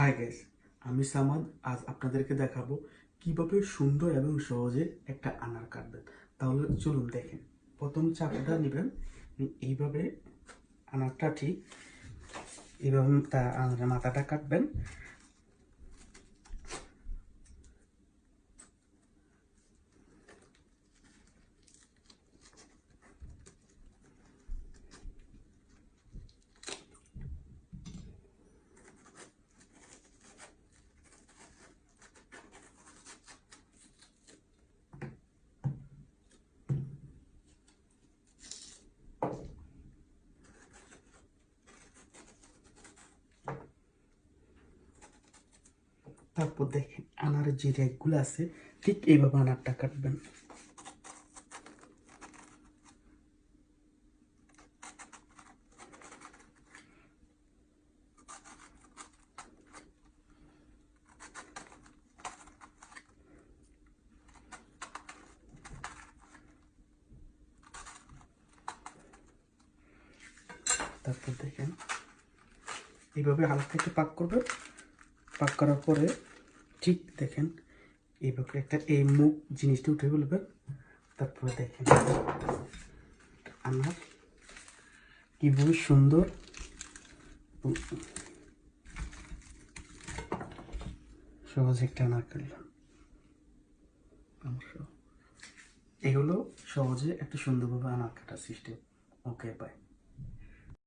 Hi guys, আমি সামাদ। আজ আপনাদেরকে দেখাবো কিভাবে সুন্দর এবং সহজে একটা আনার কাটবেন। তাহলে চলুন দেখেন। প্রথম চাকুটা নেবেন, এইভাবে আনারটা ঠিক এইভাবে আনারের মাথাটা কাটবেন। তারপর দেখেন আনারের যে রেকগুলো আছে ঠিক এইভাবে আনারটা কাটবেন। তারপর দেখেন এইভাবে হালকা একটু পাক করবেন। পাক করার পরে ঠিক দেখেন এইভাবে একটা এই মুখ জিনিসটা উঠে ফেলবেন। তারপরে দেখেন আনার কিভাবে সুন্দর সহজ একটা আনার কাটলাম। এগুলো সহজে একটা সুন্দরভাবে আনার কাটার সিস্টেম। Okay, by.